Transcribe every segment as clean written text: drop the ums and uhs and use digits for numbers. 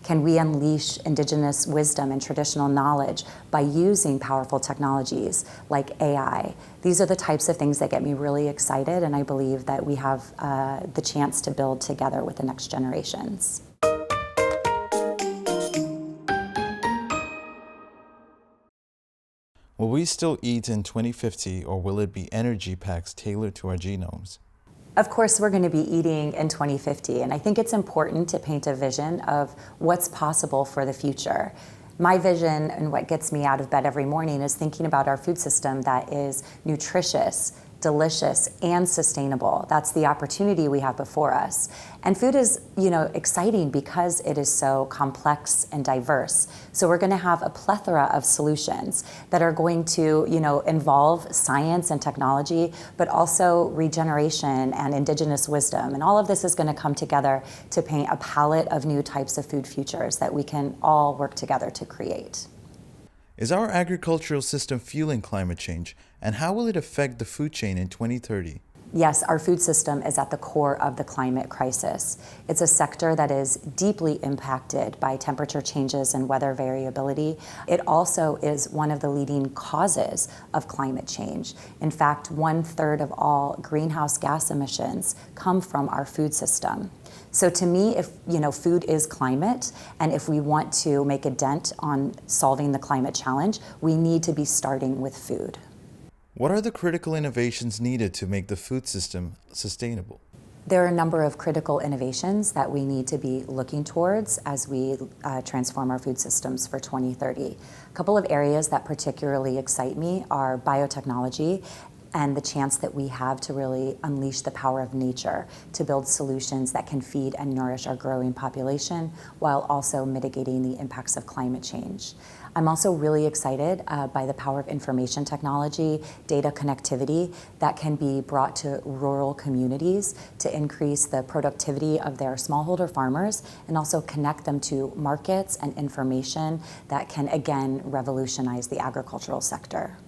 Can we unleash indigenous wisdom and traditional knowledge by using powerful technologies like AI? These are the types of things that get me really excited, and I believe that we have the chance to build together with the next generations. Will we still eat in 2050, or will it be energy packs tailored to our genomes? Of course, we're going to be eating in 2050, and I think it's important to paint a vision of what's possible for the future. My vision and what gets me out of bed every morning is thinking about our food system that is nutritious, delicious, and sustainable. That's the opportunity we have before us. And food is, exciting because it is so complex and diverse. So we're going to have a plethora of solutions that are going to, involve science and technology, but also regeneration and indigenous wisdom. And all of this is going to come together to paint a palette of new types of food futures that we can all work together to create. Is our agricultural system fueling climate change, and how will it affect the food chain in 2030? Yes, our food system is at the core of the climate crisis. It's a sector that is deeply impacted by temperature changes and weather variability. It also is one of the leading causes of climate change. In fact, 1/3 of all greenhouse gas emissions come from our food system. So to me, if food is climate, and if we want to make a dent on solving the climate challenge, we need to be starting with food. What are the critical innovations needed to make the food system sustainable? There are a number of critical innovations that we need to be looking towards as we transform our food systems for 2030. A couple of areas that particularly excite me are biotechnology and the chance that we have to really unleash the power of nature to build solutions that can feed and nourish our growing population while also mitigating the impacts of climate change. I'm also really excited by the power of information technology, data connectivity that can be brought to rural communities to increase the productivity of their smallholder farmers and also connect them to markets and information that can again revolutionize the agricultural sector.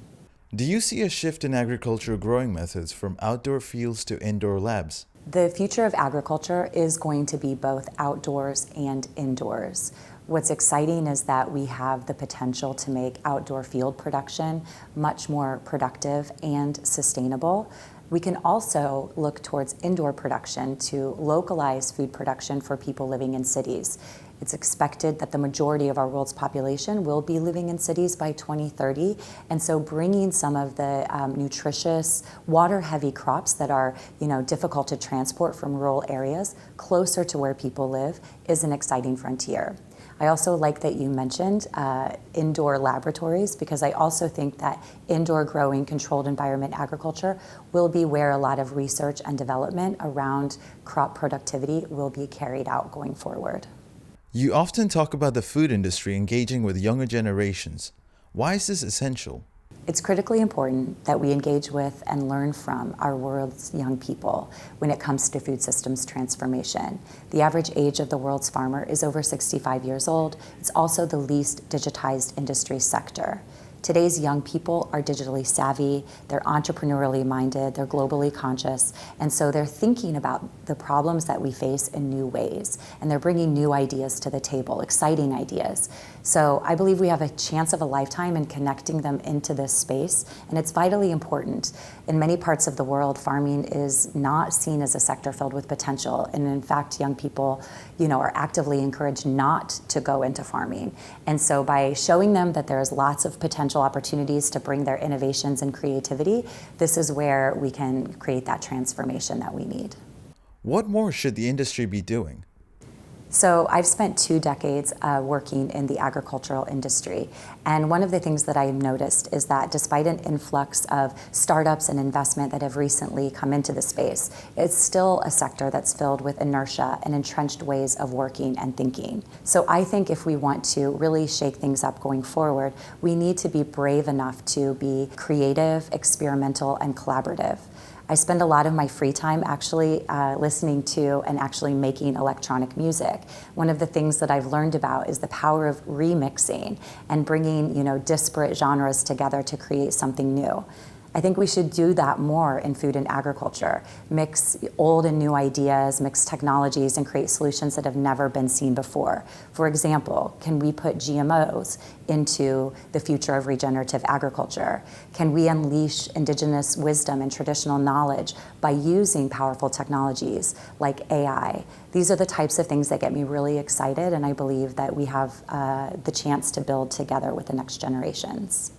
Do you see a shift in agricultural growing methods from outdoor fields to indoor labs? The future of agriculture is going to be both outdoors and indoors. What's exciting is that we have the potential to make outdoor field production much more productive and sustainable. We can also look towards indoor production to localize food production for people living in cities. It's expected that the majority of our world's population will be living in cities by 2030, and so bringing some of the nutritious, water-heavy crops that are, difficult to transport from rural areas closer to where people live is an exciting frontier. I also like that you mentioned indoor laboratories, because I also think that indoor growing controlled environment agriculture will be where a lot of research and development around crop productivity will be carried out going forward. You often talk about the food industry engaging with younger generations. Why is this essential? It's critically important that we engage with and learn from our world's young people when it comes to food systems transformation. The average age of the world's farmer is over 65 years old. It's also the least digitized industry sector. Today's young people are digitally savvy, they're entrepreneurially minded, they're globally conscious, and so they're thinking about the problems that we face in new ways, and they're bringing new ideas to the table, exciting ideas. So I believe we have a chance of a lifetime in connecting them into this space, and it's vitally important. In many parts of the world, farming is not seen as a sector filled with potential, and in fact, young people, are actively encouraged not to go into farming. And so by showing them that there's lots of potential opportunities to bring their innovations and creativity, this is where we can create that transformation that we need. What more should the industry be doing? So I've spent 2 decades working in the agricultural industry, and one of the things that I've noticed is that despite an influx of startups and investment that have recently come into the space, it's still a sector that's filled with inertia and entrenched ways of working and thinking. So I think if we want to really shake things up going forward, we need to be brave enough to be creative, experimental, and collaborative. I spend a lot of my free time actually listening to and actually making electronic music. One of the things that I've learned about is the power of remixing and bringing, disparate genres together to create something new. I think we should do that more in food and agriculture. Mix old and new ideas, mix technologies, and create solutions that have never been seen before. For example, can we put GMOs into the future of regenerative agriculture? Can we unleash indigenous wisdom and traditional knowledge by using powerful technologies like AI? These are the types of things that get me really excited, and I believe that we have the chance to build together with the next generations.